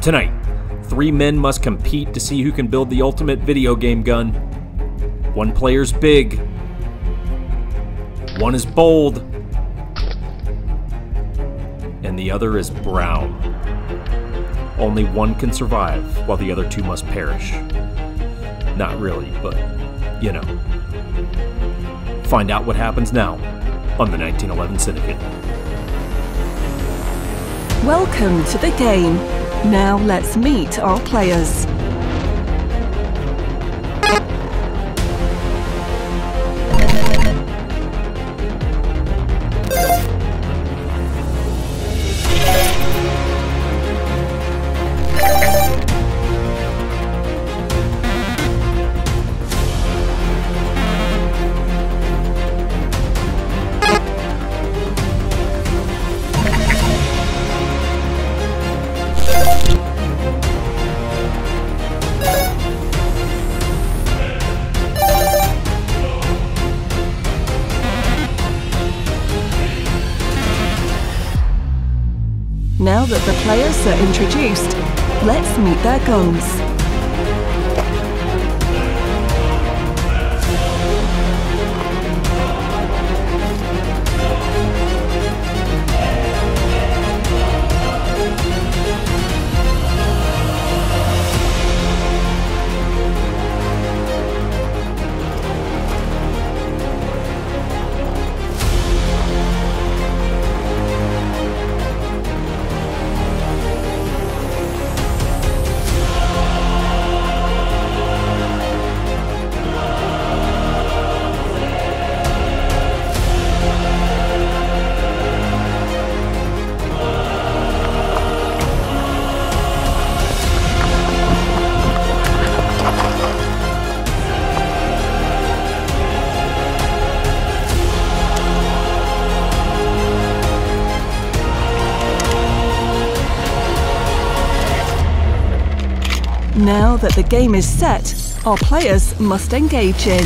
Tonight, 3 men must compete to see who can build the ultimate video game gun. One player's big, one is bold, and the other is brown. Only one can survive, while the other 2 must perish. Not really, but, you know. Find out what happens now on the 1911 Syndicate. Welcome to the game. Now let's meet our players. Now that the players are introduced, let's meet their guns. Now that the game is set, our players must engage in.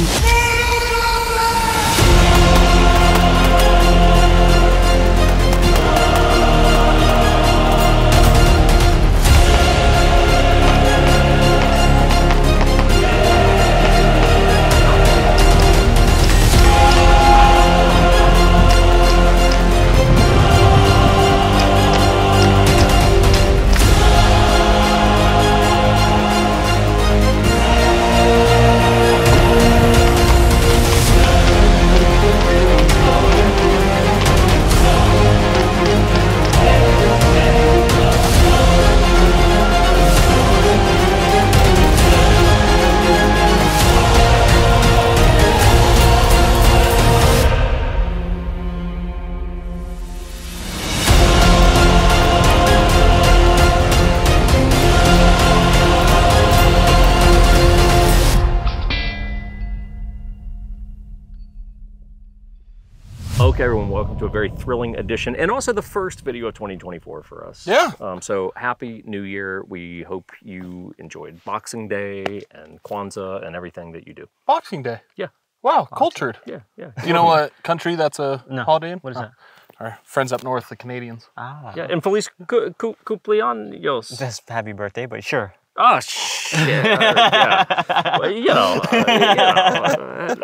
Okay, everyone, welcome to a very thrilling edition, and also the first video of 2024 for us. Yeah. So happy New Year. We hope you enjoyed Boxing Day and Kwanzaa and everything that you do. Boxing Day? Yeah. Wow, cultured. Yeah, yeah. Do you know what country that's a holiday in? What is that? Our friends up north, the Canadians. Ah. Yeah, and Feliz cumpleaños. That's happy birthday, but sure. Oh, shit. Yeah. Well,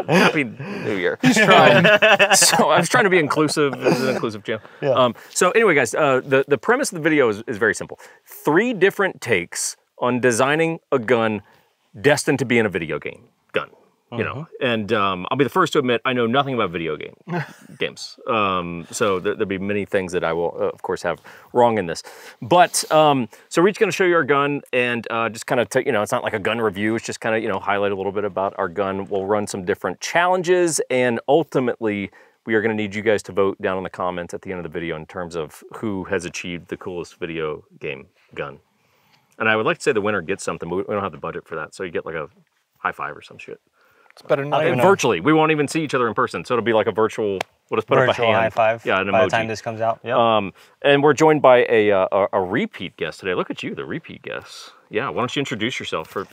happy New Year. He's trying. So I was trying to be inclusive. This is an inclusive channel. Yeah. So anyway, guys, the premise of the video is very simple. 3 different takes on designing a gun destined to be in a video game gun. You know, and I'll be the first to admit I know nothing about video games. So there'll be many things that I will, of course, have wrong in this. But so we're each going to show you our gun and just kind of, it's not like a gun review. It's just kind of, highlight a little bit about our gun. We'll run some different challenges, and ultimately, we are going to need you guys to vote down in the comments at the end of the video in terms of who has achieved the coolest video game gun. And I would like to say the winner gets something, but we don't have the budget for that. So you get like a high five or some shit. It's better than nothing. Virtually. We won't even see each other in person. So it'll be like a virtual, we'll just put up a hand. high five. Yeah, an emoji. By the time this comes out. Yep. And we're joined by a repeat guest today. Look at you, the repeat guest. Yeah, why don't you introduce yourself for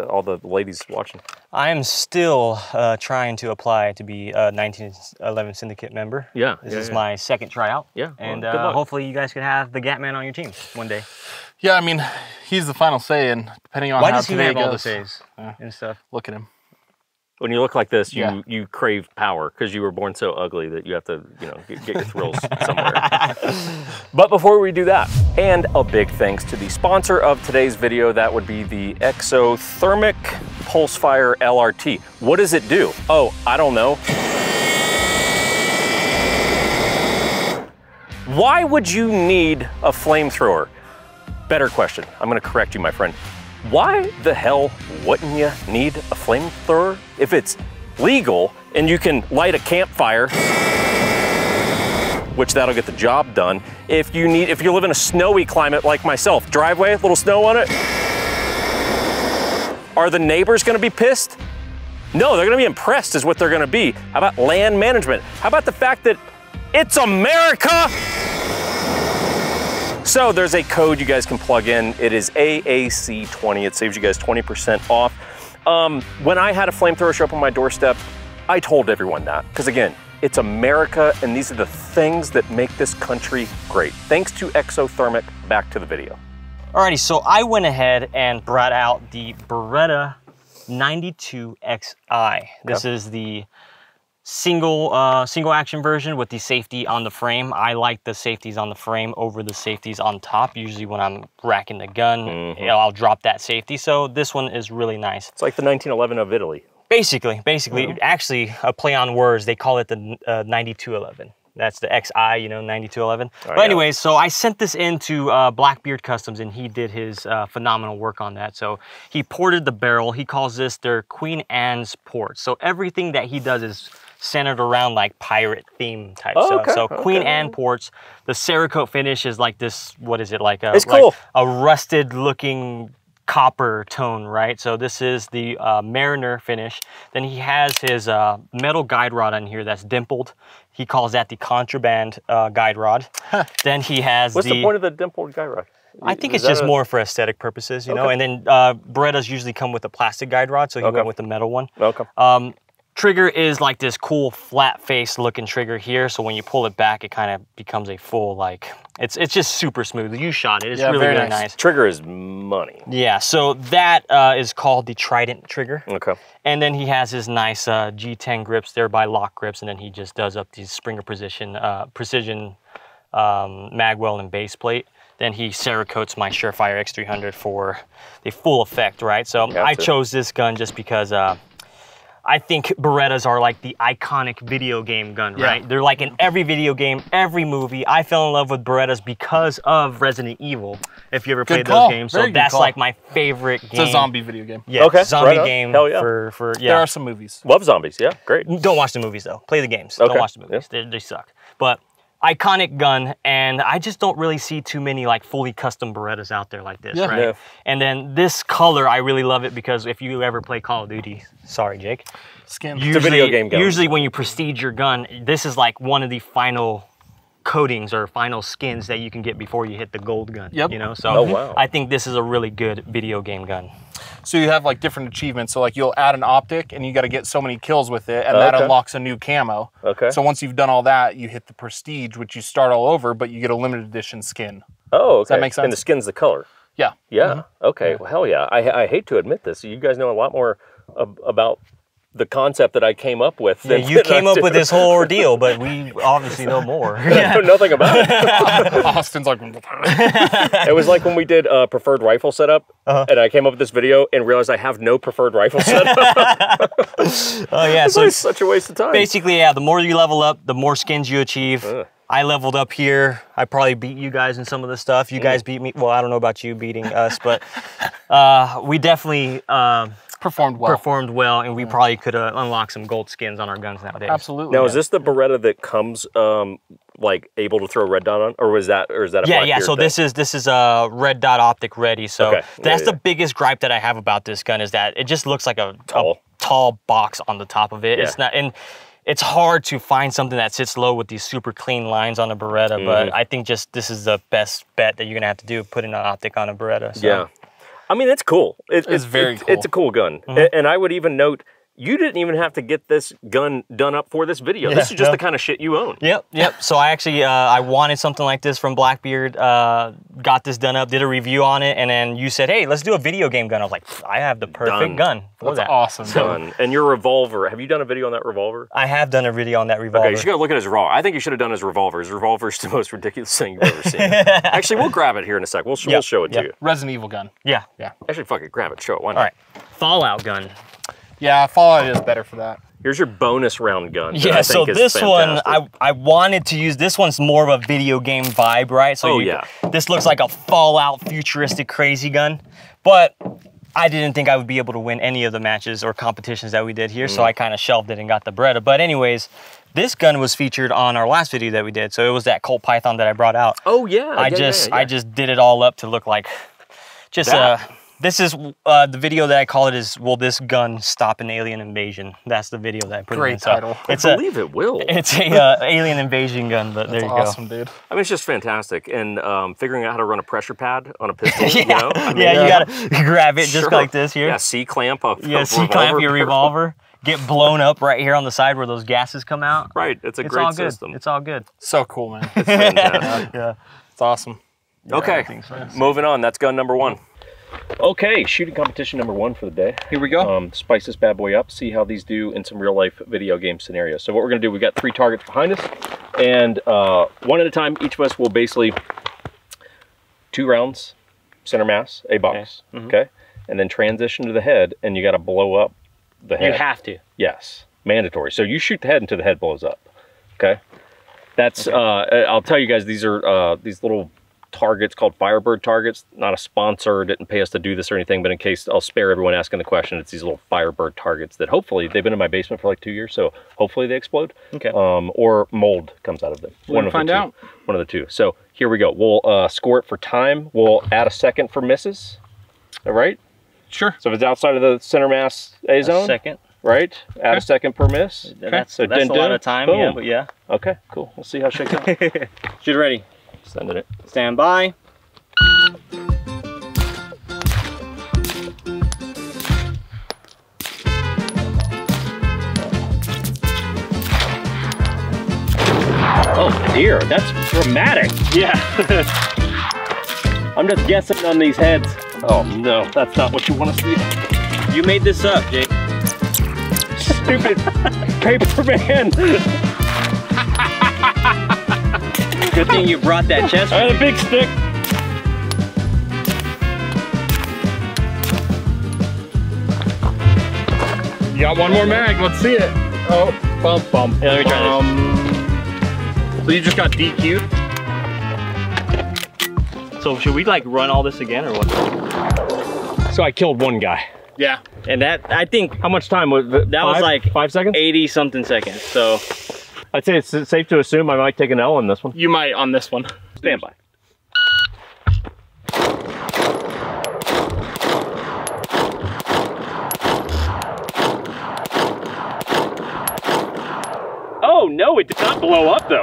all the ladies watching? I am still trying to apply to be a 1911 Syndicate member. Yeah. This is my second tryout. Yeah. And well, good luck. hopefully you guys can have the Gatman on your team one day. Yeah, I mean, he's the final say, and depending on Why how does he today have all the goes, saves and stuff? look at him. When you look like this, Yeah. you crave power because you were born so ugly that you have to, you know, get your thrills somewhere. But before we do that, and a big thanks to the sponsor of today's video, that would be the Exothermic Pulsefire LRT. What does it do? Oh, I don't know. Why would you need a flamethrower? Better question. I'm gonna correct you, my friend. Why the hell wouldn't you need a flamethrower if it's legal and you can light a campfire, which that'll get the job done. If you live in a snowy climate like myself, driveway, little snow on it, are the neighbors gonna be pissed? No, they're gonna be impressed is what they're gonna be. How about land management? How about the fact that it's America? So there's a code you guys can plug in. It is AAC20. It saves you guys 20% off. When I had a flamethrower show up on my doorstep, I told everyone that, because again, it's America and these are the things that make this country great. Thanks to Exothermic. Back to the video. Alrighty, so I went ahead and brought out the Beretta 92XI. This is the single action version with the safety on the frame. I like the safeties on the frame over the safeties on top. Usually when I'm racking the gun, I'll drop that safety. So this one is really nice. It's like the 1911 of Italy. Basically, actually a play on words. They call it the 9211. That's the XI, you know, 9211. But anyways, so I sent this into Blackbeard Customs and he did his phenomenal work on that. So he ported the barrel. He calls this their Queen Anne's port. So everything that he does is centered around like pirate theme type stuff. So Queen Anne ports. The Cerakote finish is like this, what is it? Like a, a rusted looking copper tone, right? So this is the Mariner finish. Then he has his metal guide rod on here that's dimpled. He calls that the contraband guide rod. Then he has What's the point of the dimpled guide rod? I think it's just more for aesthetic purposes, you know? And then Berettas usually come with a plastic guide rod, so he went with the metal one. Trigger is like this cool flat face looking trigger here. So when you pull it back, it kind of becomes a full, like, it's just super smooth. You shot it, it's really, really nice. Trigger is money. Yeah, so that is called the Trident trigger. And then he has his nice G10 grips there by Lock Grips, and then he just does up these Springer precision magwell and base plate. Then he Cerakotes my Surefire X300 for the full effect, right? So I chose this gun just because I think Berettas are like the iconic video game gun, right? They're like in every video game, every movie. I fell in love with Berettas because of Resident Evil, if you ever played those games. So that's like my favorite game. It's a zombie video game. Yeah, zombie game for There are some movies. Love zombies, yeah, great. Don't watch the movies though. Play the games. Don't watch the movies. They suck. But iconic gun, and I just don't really see too many like fully custom Berettas out there like this, right? And then this color, I really love it because if you ever play Call of Duty, sorry Jake, usually, it's a video game gun. Usually when you prestige your gun, this is like one of the final coatings or final skins that you can get before you hit the gold gun. You know, so I think this is a really good video game gun. So you have like different achievements. So like you'll add an optic and you got to get so many kills with it, and that unlocks a new camo. So once you've done all that, you hit the prestige, which you start all over, but you get a limited edition skin. Does that make sense? And the skin's the color. Yeah. Okay. Well, hell yeah. I hate to admit this. You guys know a lot more about the concept that I came up with. You came up with this whole ordeal, but we obviously know more. I know nothing about it. Austin's like... It was like when we did a preferred rifle setup, and I came up with this video and realized I have no preferred rifle setup. So it's such a waste of time. Basically, the more you level up, the more skins you achieve. I leveled up here. I probably beat you guys in some of the stuff. You guys beat me. Well, I don't know about you beating us, but we definitely... performed well, and we probably could unlock some gold skins on our guns nowadays. Absolutely. Now, is this the Beretta that comes like able to throw a red dot on, or is that a Blackbeard so thing? this is a red dot optic ready. So that's the biggest gripe that I have about this gun is that it just looks like a tall box on the top of it. It's not, and it's hard to find something that sits low with these super clean lines on a Beretta. But I think just this is the best bet that you're gonna have to do, putting an optic on a Beretta. So. I mean, it's cool. It's very cool. It's a cool gun. And I would even note you didn't even have to get this gun done up for this video. This is just the kind of shit you own. Yep. So I actually, I wanted something like this from Blackbeard, got this done up, did a review on it, and then you said, hey, let's do a video game gun. I was like, I have the perfect gun for that. Awesome. Done. And your revolver, have you done a video on that revolver? I have done a video on that revolver. Okay, you should go look at his revolver. I think you should have done his revolver. His revolver is the most ridiculous thing you've ever seen. Actually, we'll grab it here in a sec. We'll show it to you. Resident Evil gun. Yeah. Actually, fuck it, grab it, show it. Why not? All right. Fallout gun. Yeah, Fallout is better for that. Here's your bonus round gun. Yeah, so this one, I wanted to use, this one's more of a video game vibe, right? So this looks like a Fallout futuristic crazy gun, but I didn't think I would be able to win any of the matches or competitions that we did here, so I kind of shelved it and got the Beretta. But anyways, this gun was featured on our last video that we did, so it was that Colt Python that I brought out. Oh yeah, I just did it all up to look like just this is the video that I call it is, will this gun stop an alien invasion? That's the video that I put in. Great title. I believe it will. It's a alien invasion gun, but there you go. Awesome, dude. I mean, it's just fantastic. And figuring out how to run a pressure pad on a pistol, you know? I mean, you gotta grab it just like this here. Yeah, C-clamp up. Yeah, C-clamp your revolver. Get blown up right here on the side where those gases come out. Right, it's a great system. It's all good. So cool, man. It's fantastic. Yeah. It's awesome. Okay, moving on. That's gun number one. Okay, shooting competition number one for the day. Here we go. Spice this bad boy up, see how these do in some real life video game scenarios. So what we're gonna do, we've got 3 targets behind us, and one at a time, each of us will basically 2 rounds, center mass, a box, okay? And then transition to the head, and you gotta blow up the head. You have to. Yes, mandatory. So you shoot the head until the head blows up, okay? That's, I'll tell you guys, these are these little targets called Firebird targets. Not a sponsor, didn't pay us to do this or anything, but in case, I'll spare everyone asking the question, it's these little Firebird targets that hopefully, they've been in my basement for like 2 years, so hopefully they explode. Okay. Or mold comes out of them. We'll find out. One of the two. So here we go. We'll score it for time. We'll add a second for misses. All right? Sure. So if it's outside of the center mass A zone. A second. Right? Add a second per miss. That's a lot of time, boom. yeah, but yeah. Okay, cool. We'll see how it shakes out. Shoot ready. Sending it. Stand by. Oh dear, that's dramatic. Yeah. I'm just guessing on these heads. Oh no, that's not what you want to see. You made this up, Jake. Stupid paper man. Good thing you brought that chest. I had a big stick. You got one more mag, let's see it. Oh, bump, bump. Yeah, let me try this. So you just got DQ'd? So should we like run all this again or what? So I killed one guy. Yeah. And that, I think, How much time was that? that was like 5 seconds? 80 something seconds. So I'd say it's safe to assume I might take an L on this one. You might on this one. Stand by. Oh no, it did not blow up though.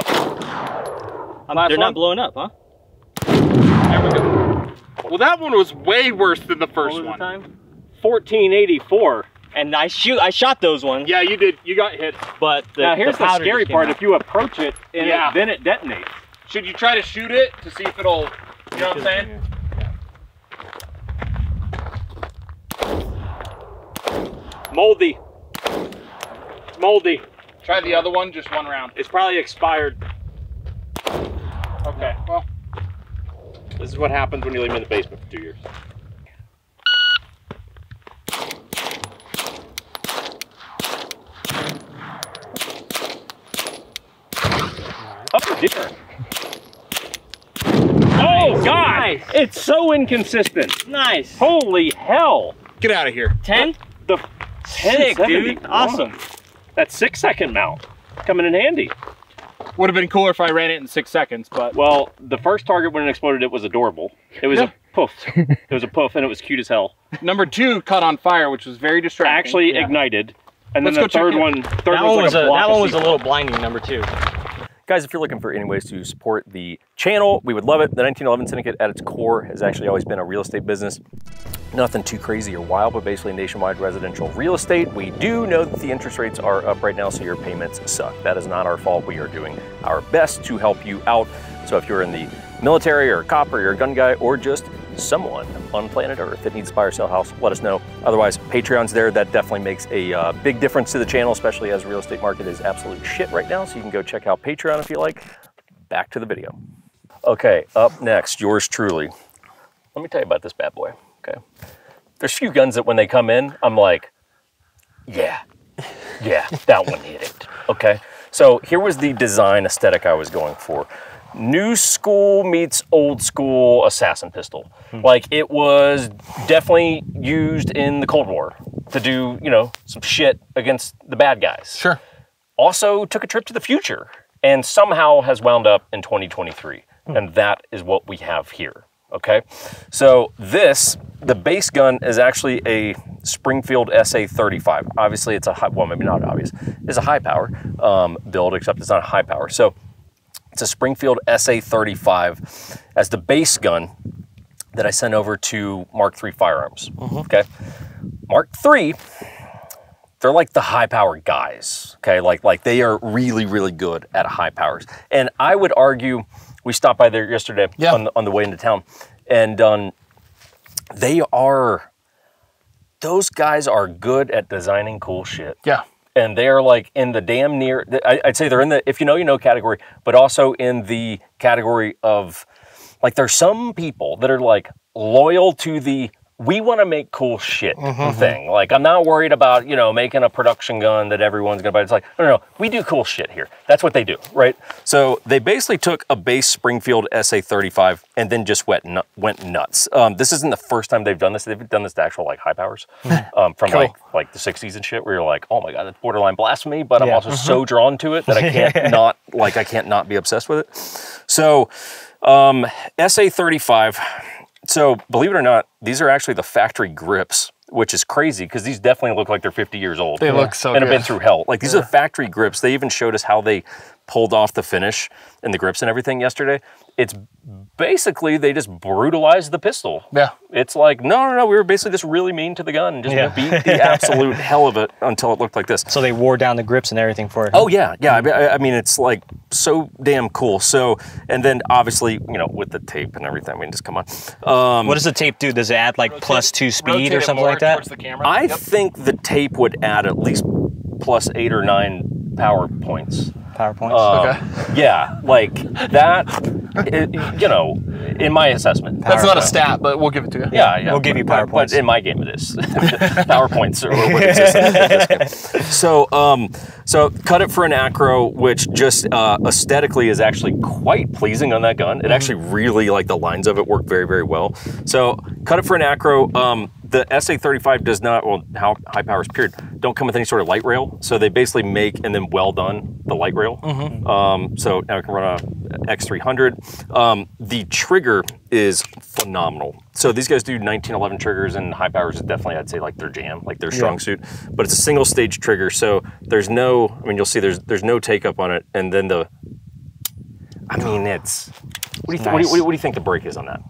they're not blowing up, huh? There we go. Well, that one was way worse than the first one. Time? 1484. And I shot those ones. Yeah, you did. You got hit. But Now here's the scary part. If you approach it and then it detonates. Should you try to shoot it to see if it'll, you know what I'm saying? Moldy. Moldy. Try the other one, just one round. It's probably expired. Okay, well. This is what happens when you leave them in the basement for 2 years. Oh dear. Oh God! Nice. It's so inconsistent. Nice. Holy hell! Get out of here. 10? The Sick, dude. Awesome. That 6 second mount coming in handy. Would have been cooler if I ran it in 6 seconds, but. Well, the first target when it exploded, it was adorable. It was a poof. It was a poof, and it was cute as hell. Number 2 caught on fire, which was very distracting. Actually ignited, and then Let's the go third check one. it. That one was a little blinding. Number 2. Guys, if you're looking for any ways to support the channel, we would love it. The 1911 Syndicate at its core has actually always been a real estate business. Nothing too crazy or wild, but basically nationwide residential real estate. We do know that the interest rates are up right now, so your payments suck. That is not our fault. We are doing our best to help you out. So if you're in the military or a cop or you're a gun guy or just someone on planet Earth that needs to buy or sell a house, let us know. Otherwise, Patreon's there. That definitely makes a big difference to the channel, especially as real estate market is absolute shit right now. So you can go check out Patreon if you like. Back to the video. Okay, up next, yours truly. Let me tell you about this bad boy, okay? There's a few guns that when they come in, I'm like, yeah, that one hit it, okay? So here was the design aesthetic I was going for. New school meets old school assassin pistol. Like, it was definitely used in the Cold War to do, you know, some shit against the bad guys. Sure. Also took a trip to the future and somehow has wound up in 2023. And that is what we have here, okay? So this, the base gun is actually a Springfield SA-35. Obviously it's a high, well, maybe not obvious, it's a high power build, except it's not a high power. So it's a Springfield SA-35 as the base gun that I sent over to Mark III Firearms, okay? Mark III, they're like the high power guys, okay? Like they are really, really good at high powers. And I would argue, we stopped by there yesterday on the way into town, and those guys are good at designing cool shit. Yeah. And they're like in the damn near, I'd say they're in the, if you know category, but also in the category of, like, there's some people that are like loyal to the, we want to make cool shit thing. Like, I'm not worried about, you know, making a production gun that everyone's going to buy. It's like, no, we do cool shit here. That's what they do, right? So they basically took a base Springfield SA-35 and then just went nuts. This isn't the first time they've done this. They've done this to actual, like, high powers from cool. like the 60s and shit, where you're like, oh my God, that's borderline blasphemy, but I'm also so drawn to it that I can't not, like, I can't not be obsessed with it. So SA-35, so believe it or not, these are actually the factory grips, which is crazy because these definitely look like they're 50 years old. They look so good. And have been through hell. Like, these are factory grips. They even showed us how they pulled off the finish and the grips and everything yesterday. It's basically, they just brutalized the pistol. Yeah. It's like, no, we were basically just really mean to the gun and just beat the absolute hell of it until it looked like this. So they wore down the grips and everything for it. Oh yeah. I mean, it's like so damn cool. So, and then obviously, you know, with the tape and everything, I mean, just come on. What does the tape do? Does it add like +2 speed or something like that? I think the tape would add at least +8 or 9 power points. Okay. Yeah, like that, you know, in my assessment. That's not a stat, but we'll give it to you. Yeah. We'll give you power points. But in my game it is. Power points are what exists in this game. So cut it for an acro, which just aesthetically is actually quite pleasing on that gun. It actually really, like, the lines of it work very, very well. So cut it for an acro. The SA-35 does not, well, high powers period, don't come with any sort of light rail. So they basically make and then weld on the light rail. So now we can run a X300. The trigger is phenomenal. So these guys do 1911 triggers, and high powers is definitely, I'd say, like their jam, like their strong suit. But it's a single stage trigger, so there's no, I mean, you'll see there's no take up on it. And then the, I mean, it's, what do you think the break is on that?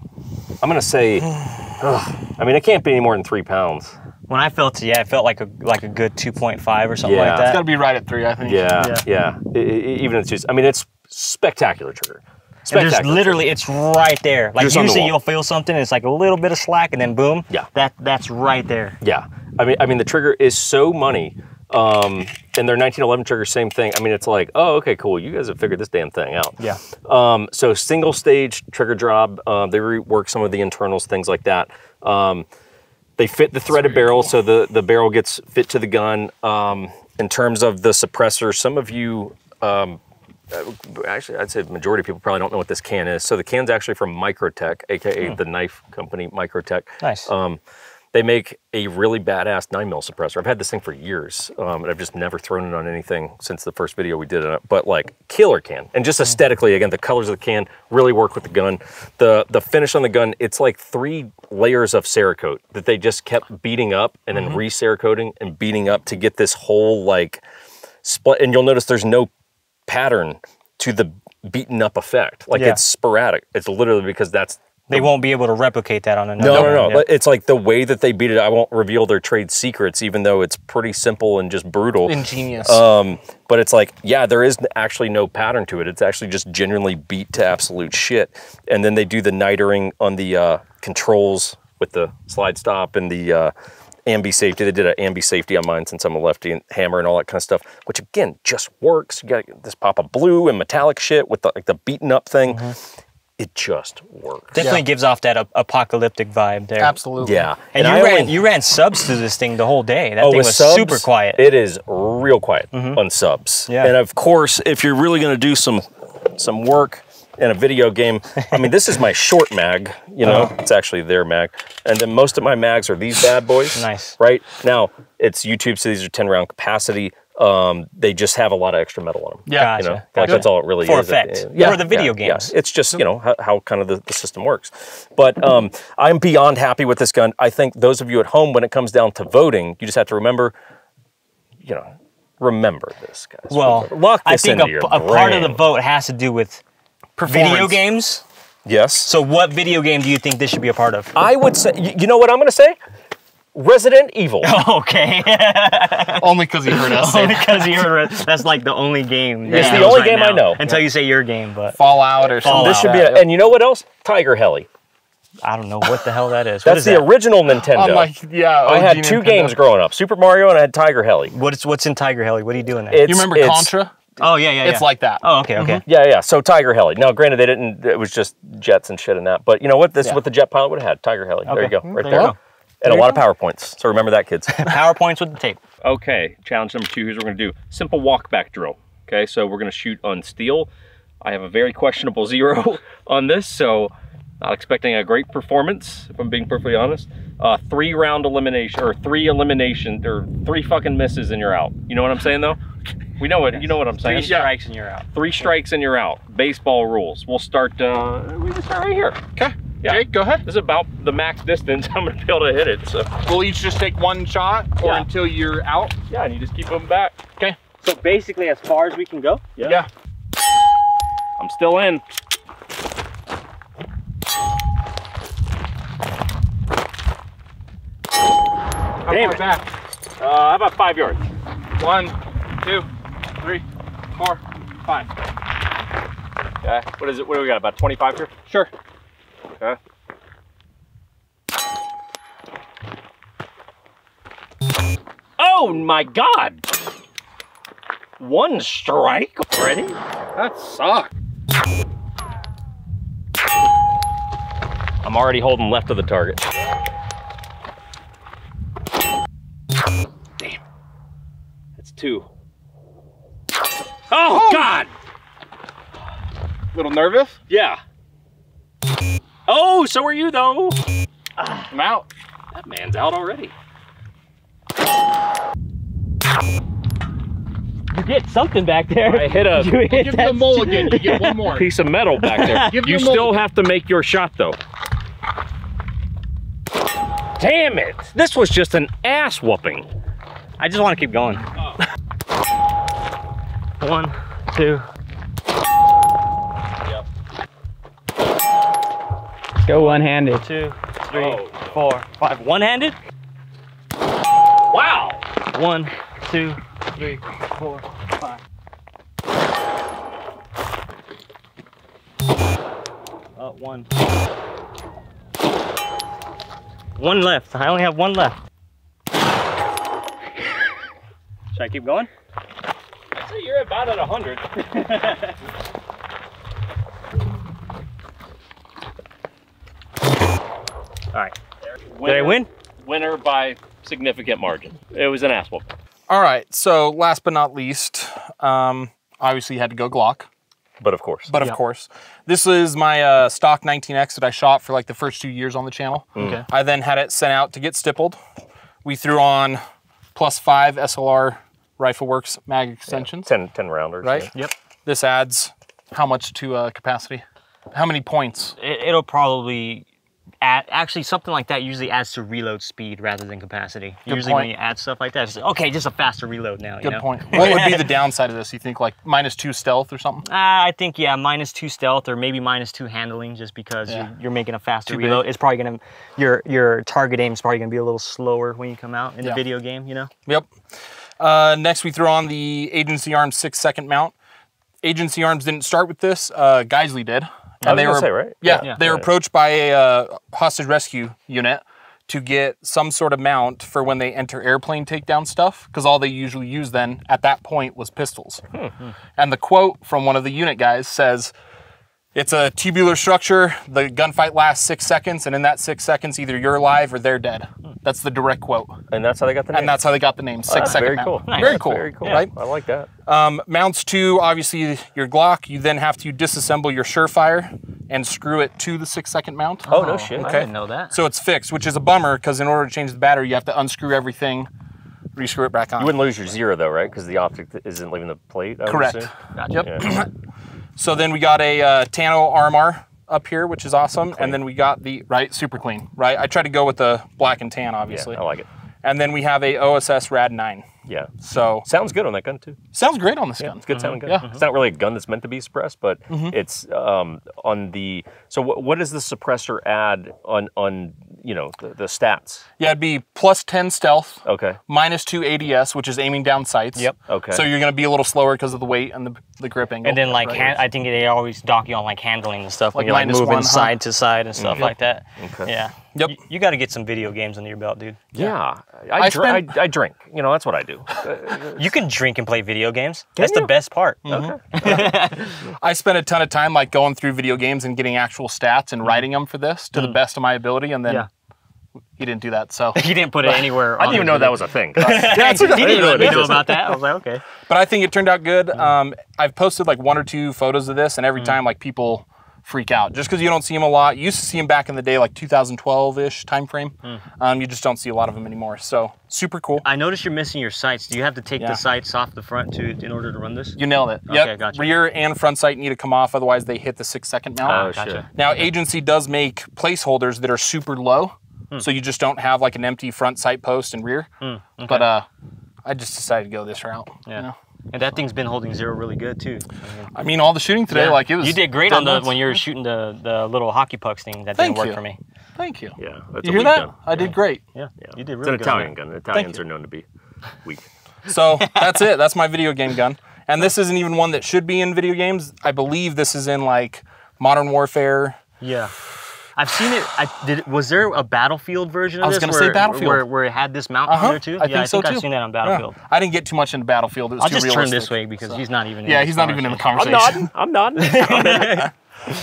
I'm gonna say, I mean, it can't be any more than 3 pounds. When I felt it, it felt like a good 2.5 or something like that. It's got to be right at 3, I think. Yeah. Even if it's just, I mean, it's spectacular trigger. There's literally, it's right there. Like, usually you'll feel something, it's like a little bit of slack, and then boom. Yeah. That's right there. Yeah. I mean, the trigger is so money. And their 1911 trigger, same thing. I mean, it's like, oh, okay, cool. You guys have figured this damn thing out. Yeah. So single stage trigger job. They rework some of the internals, things like that. They fit the threaded barrel, so the barrel gets fit to the gun. In terms of the suppressor, some of you, actually, I'd say the majority of people probably don't know what this can is. So the can's actually from Microtech, aka the knife company Microtech. Nice. They make a really badass 9mm suppressor. I've had this thing for years, and I've just never thrown it on anything since the first video we did on it. But, like, killer can. And just aesthetically, again, the colors of the can really work with the gun. The finish on the gun, it's like 3 layers of Cerakote that they just kept beating up and then re-Cerakoting and beating up to get this whole, like, split. And you'll notice there's no pattern to the beaten up effect. Like it's sporadic. It's literally because that's they won't be able to replicate that on another. No. Yeah. It's like the way that they beat it. I won't reveal their trade secrets, even though it's pretty simple and just brutal. Ingenious. But it's like, yeah, there is actually no pattern to it. It's actually just genuinely beat to absolute shit. And then they do the nitering on the controls with the slide stop and the ambi safety. They did an ambi safety on mine since I'm a lefty, and hammer and all that kind of stuff, which again just works. You got this pop of blue and metallic shit with the beaten up thing. It just works. Definitely gives off that apocalyptic vibe there. Absolutely. Yeah. And you ran subs through this thing the whole day. That thing was subs, super quiet. It is real quiet on subs. Yeah. And of course, if you're really going to do some work in a video game, I mean, this is my short mag, you know, it's actually their mag. And then most of my mags are these bad boys. Nice. Right? Now, it's YouTube, so these are 10 round capacity. They just have a lot of extra metal on them. Yeah. You know, like that's all it really For is. effect. For the video games. Yeah. It's just, you know, how kind of the system works. But I'm beyond happy with this gun. I think those of you at home, when it comes down to voting, you just have to remember, you know, remember this, guys. Well, lock this I think into your a brain. part of the vote has to do with video games. Yes. So what video game do you think this should be a part of? I would say, you know what I'm going to say? Resident Evil. Okay. Only because he heard us. Only because you heard it. That's like the only game. It's the only game I know. Until you say your game, but Fallout or something. This should be, and you know what else? Tiger Heli. I don't know what the hell that is. That's the original Nintendo. I had two games growing up: Super Mario and I had Tiger Heli. What's in Tiger Heli? What are you doing there? You remember Contra? Oh yeah. It's like that. Oh okay. Yeah. So Tiger Heli. Now, granted, they didn't. It was just jets and shit and that. But you know what? This is what the jet pilot would have had. Tiger Heli. There you go. Right there. And a lot of PowerPoints. So remember that, kids. PowerPoints with the tape. Okay. Challenge number 2. Here's what we're gonna do: simple walk back drill. Okay. So we're gonna shoot on steel. I have a very questionable 0 on this, so not expecting a great performance, if I'm being perfectly honest. 3 round elimination, or 3 elimination, or 3 fucking misses and you're out. You know what I'm saying though? We know it. You know what I'm saying. 3 strikes and you're out. 3 strikes and you're out. Baseball rules. We'll start. We can start right here. Okay. Yeah. Jake, go ahead. This is about the max distance I'm gonna be able to hit it. So we'll each just take 1 shot, or until you're out. Yeah, and you just keep moving back. Okay. So basically, as far as we can go. Yeah. I'm still in. How far back? How about 5 yards? 1, 2, 3, 4, 5. Okay. What is it? What do we got? About 25 here? Sure. Okay. Oh my God! 1 strike already? That sucks. I'm already holding left of the target. Damn. That's 2. Oh God! Little nervous? Yeah. Oh, so are you though. I'm out. That man's out already. You get something back there. I hit a Give me a mulligan. You get 1 more. piece of metal back there. You still have to make your shot though. Damn it! This was just an ass whooping. I just want to keep going. 1, 2. Yep. Go one-handed. 2, 3, 4, 5. One-handed? Wow! 1, 2, 3, 4, 5. 1. 1 left. I only have 1 left. Should I keep going? I'd say you're about at 100. All right. Did I win? Winner by significant margin. It was an ass whooping. All right. So last but not least, obviously you had to go Glock. But of course. But of course. This is my stock 19X that I shot for like the first 2 years on the channel. Okay. I then had it sent out to get stippled. We threw on +5 SLR Rifle Works mag extensions. 10 rounders. Right? Yeah. Yep. This adds how much to capacity? How many points? It'll probably actually something like that usually adds to reload speed rather than capacity. Usually when you add stuff like that, it's like, okay, just a faster reload now. Good point. What would be the downside of this? You think like -2 stealth or something? I think, yeah, -2 stealth or maybe -2 handling, just because you're making a faster reload. It's probably gonna, your target aim is probably gonna be a little slower when you come out in the video game, you know? Yep. Next we throw on the Agency Arms 6-second mount. Agency Arms didn't start with this, Geisley did. And they were, right? They were approached by a hostage rescue unit to get some sort of mount for when they enter airplane takedown stuff, because all they usually use then at that point was pistols. And the quote from one of the unit guys says, "It's a tubular structure, the gunfight lasts 6 seconds, and in that 6 seconds, either you're alive or they're dead." That's the direct quote. And that's how they got the name? And that's how they got the name, 6-second very mount. cool. Nice. Very cool. Very cool, right? I like that. Mounts to, obviously, your Glock. You then have to disassemble your Surefire and screw it to the 6-second mount. Oh, no shit. I didn't know that. So it's fixed, which is a bummer, because in order to change the battery, you have to unscrew everything, re-screw it back on. You wouldn't lose your 0 though, right? Because the optic isn't leaving the plate, I would Correct. assume? Yep. Yeah. So then we got a Tano RMR up here, which is awesome. And then we got the, super clean, right? I tried to go with the black and tan, obviously. Yeah, I like it. And then we have a OSS Rad 9. Yeah. So Sounds good on that gun too. sounds great on this gun. It's a good sounding gun. Yeah. It's not really a gun that's meant to be suppressed, but it's on the, so what does the suppressor add on you know, the stats? Yeah, it'd be +10 stealth. Okay. -2 ADS, which is aiming down sights. Yep. Okay. So you're going to be a little slower because of the weight and the grip angle. And then like, right? I think they always dock you on like handling and stuff, when Like you're like moving -1, huh? side to side and stuff like that. Okay. Yeah. Yep. You got to get some video games under your belt, dude. Yeah. I I drink. You know, that's what I do. You can drink and play video games. That's the best part. Okay. I spent a ton of time like going through video games and getting actual stats and writing them for this to the best of my ability, and then he didn't do that. So He didn't put it anywhere. I didn't even know that was a thing. He didn't let me know about that. I was like, okay. but I think it turned out good. I've posted like 1 or 2 photos of this, and every time like people freak out just because you don't see them a lot. You used to see them back in the day, like 2012-ish time frame. You just don't see a lot of them anymore. So super cool. I noticed you're missing your sights. Do you have to take the sights off the front in order to run this? You nailed it. Okay, Yep. gotcha. Rear and front sight need to come off, otherwise they hit the 6-second mount. Oh, Gotcha. shit. Now, Agency does make placeholders that are super low, so you just don't have like an empty front sight post and rear. But I just decided to go this route. Yeah. You know? And that thing's been holding 0 really good too. I mean, all the shooting today, like it was. You did great dead on the nuts. when you were shooting the little hockey pucks thing. That didn't work for me. Thank you. Yeah. That's You a hear weak that? gun. I did great. Yeah, you did It's really an good. Italian gun. Italians are known to be weak. So that's it. That's my video game gun. And this isn't even one that should be in video games. I believe this is in like Modern Warfare. Yeah. I've seen it. Was there a Battlefield version of I was this? going to say Battlefield. Where it had this mount on there too? I think so too. I've seen that on Battlefield. Yeah. I didn't get too much into Battlefield. It was I'll too just realistic. turn this way because he's not even. Yeah, he's not even in the conversation. I'm nodding.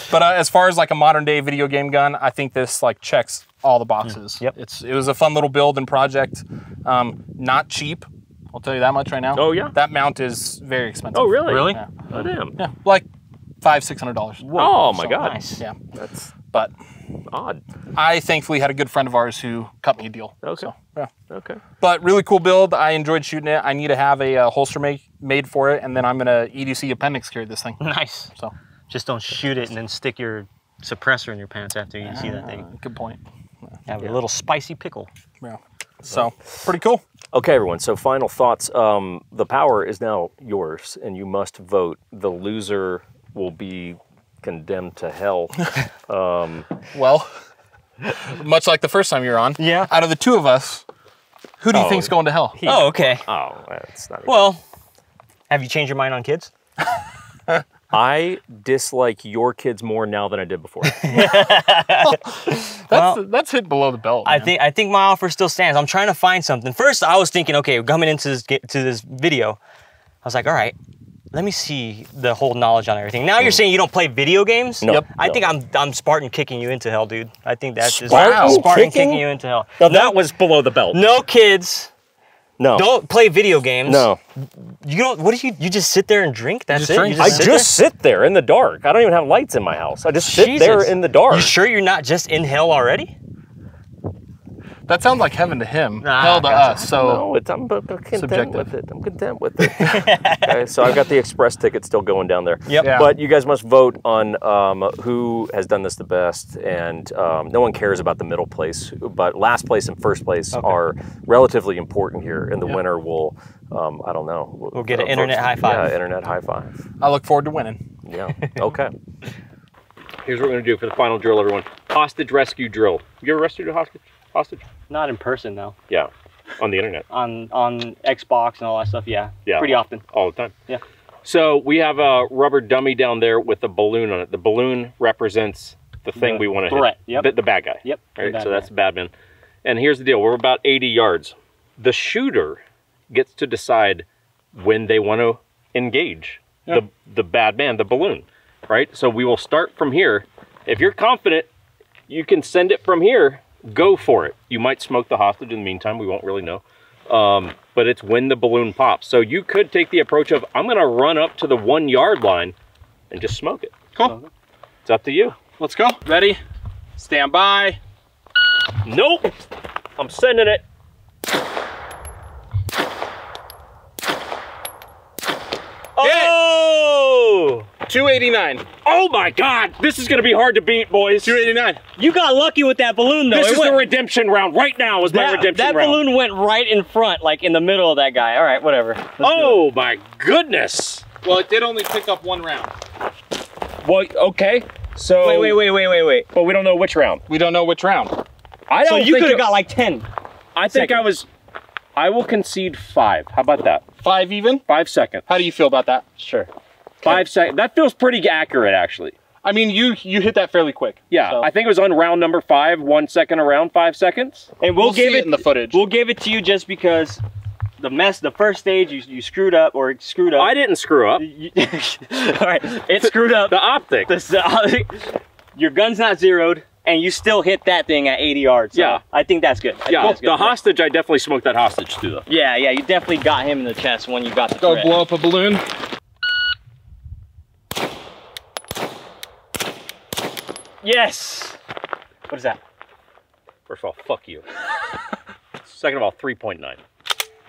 But as far as like a modern day video game gun, I think this like checks all the boxes. Yep. It was a fun little build and project. Not cheap. I'll tell you that much right now. Oh, yeah? That mount is very expensive. Oh, really? Really? Yeah. Oh, damn. Yeah, like $500-600. Oh, my God. Nice. Yeah, That's but odd. I thankfully had a good friend of ours who cut me a deal. Okay. So, yeah. Okay. But really cool build. I enjoyed shooting it. I need to have a holster made for it, and then I'm gonna EDC appendix carry this thing. Nice. So Just don't shoot it and then stick your suppressor in your pants after you see that thing. good point. Have a little spicy pickle. Yeah. So pretty cool. Okay, everyone. So final thoughts. The power is now yours, and you must vote. The loser will be condemned to hell. Well, much like the first time you were on. Yeah. Out of the two of us, who do you think's going to hell? Oh, okay. Oh, that's not. Well, have you changed your mind on kids? I dislike your kids more now than I did before. That's hit below the belt. I man. think my offer still stands. I'm trying to find something. First, I was thinking, okay, coming into this video, I was like, all right, let me see the whole knowledge on everything. Now you're saying you don't play video games? No. Yep. I think I'm Spartan kicking you into hell, dude. I think that's just Spartan kicking you into hell. Now, that was below the belt. No kids. No. Don't play video games. No. You don't. What do you just sit there and drink? That's Just it. drink. You I sit just sit there in the dark. I don't even have lights in my house. I just sit Jesus. there in the dark. You sure you're not just in hell already? That sounds like heaven to him, hell to us. So no, I'm content with it. I'm content with it. Okay, so I've got the express ticket still going down there. Yep. Yeah. But you guys must vote on who has done this the best, and no one cares about the middle place. But last place and first place are relatively important here, and the winner will, I don't know. We'll get an internet high five. Yeah, internet high five. I look forward to winning. Yeah. Okay. Here's what we're gonna do for the final drill, everyone. Hostage rescue drill. You ever rescued a hostage? Not in person though. Yeah, on the internet. On Xbox and all that stuff, yeah. Pretty often. All the time. Yeah. So we have a rubber dummy down there with a balloon on it. The balloon represents the thing we want to hit. Yep. The bad guy. Yep. Right. So that's the bad man. And here's the deal. We're about 80 yards. The shooter gets to decide when they want to engage the bad man, the balloon. Right. So we will start from here. If you're confident, you can send it from here. Go for it. You might smoke the hostage in the meantime. We won't really know. But it's when the balloon pops. So you could take the approach of, I'm going to run up to the 1 yard line and just smoke it. Cool. It's up to you. Let's go. Ready? Stand by. Nope. I'm sending it. Oh! 289. Oh my God. This is going to be hard to beat, boys. 289. You got lucky with that balloon though. This is the redemption round. Right now is my redemption round. That balloon went right in front, like in the middle of that guy. All right, whatever. Oh my goodness. Well, it did only pick up 1 round. Well, okay. So Wait. But we don't know which round. We don't know which round. So you could have got like 10. I think I will concede 5. How about that? 5 even? 5 seconds. How do you feel about that? Sure. 5 seconds. That feels pretty accurate, actually. I mean, you hit that fairly quick. Yeah, so. I think it was on round number 5, 1 second around 5 seconds. And we'll give it in the footage. We'll give it to you just because the first stage you screwed up or screwed up. I didn't screw up. All right, it screwed up. The optic. Your gun's not zeroed, and you still hit that thing at 80 yards. So yeah, I think that's good. The hostage, I definitely smoked that hostage too, though. Yeah, you definitely got him in the chest when you got the Go thread. blow up a balloon. Yes. What is that? First of all, fuck you. Second of all, 3.9.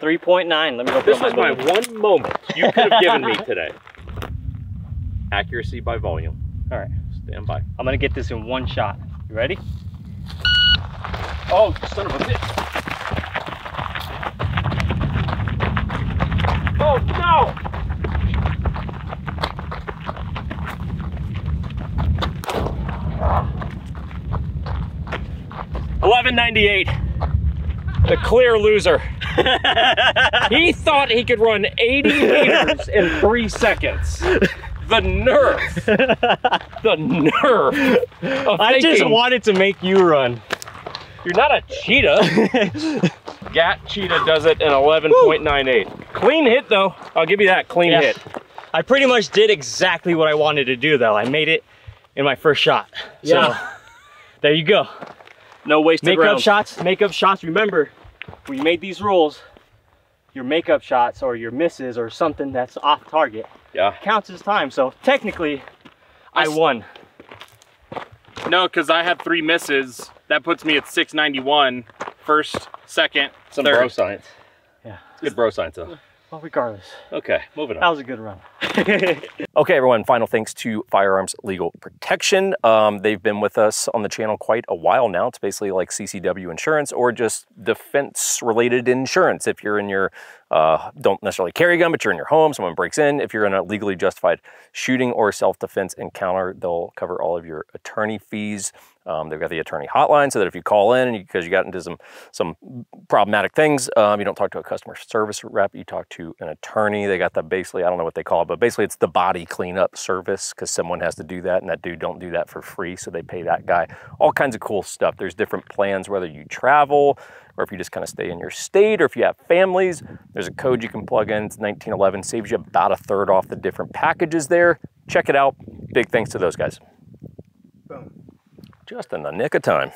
3.9. Let me go. This was my one moment you could have given me today. Accuracy by volume. All right. Stand by. I'm gonna get this in 1 shot. You ready? Oh, son of a bitch. Oh, no! $11.98. The clear loser. He thought he could run 80 meters in 3 seconds. The nerve. The nerve. I just wanted to make you run. You're not a cheetah. Gat Cheetah does it in 11.98. Clean hit though. I'll give you that, clean hit. I pretty much did exactly what I wanted to do though. I made it in my first shot. So there you go. No wasted rounds. Makeup shots. Remember, we made these rules. Your makeup shots or your misses or something that's off target counts as time. So technically, I won. No, because I had 3 misses. That puts me at 691. First, second, Some third. bro science. Yeah. It's good bro science though. Well, regardless. Okay, moving on. That was a good run. Okay, everyone, final thanks to Firearms Legal Protection. They've been with us on the channel quite a while now. It's basically like CCW insurance or just defense-related insurance. If you're in your, don't necessarily carry a gun, but you're in your home, someone breaks in. If you're in a legally justified shooting or self-defense encounter, they'll cover all of your attorney fees. They've got the attorney hotline so that if you call in and because you got into some problematic things, you don't talk to a customer service rep, you talk to an attorney. They got the basically, I don't know what they call it, but basically it's the body cleanup service because someone has to do that and that dude don't do that for free, so they pay that guy. All kinds of cool stuff. There's different plans whether you travel or if you just kind of stay in your state or if you have families. There's a code you can plug in. It's 1911, saves you about 1/3 off the different packages there. Check it out. Big thanks to those guys. Boom. Just in the nick of time.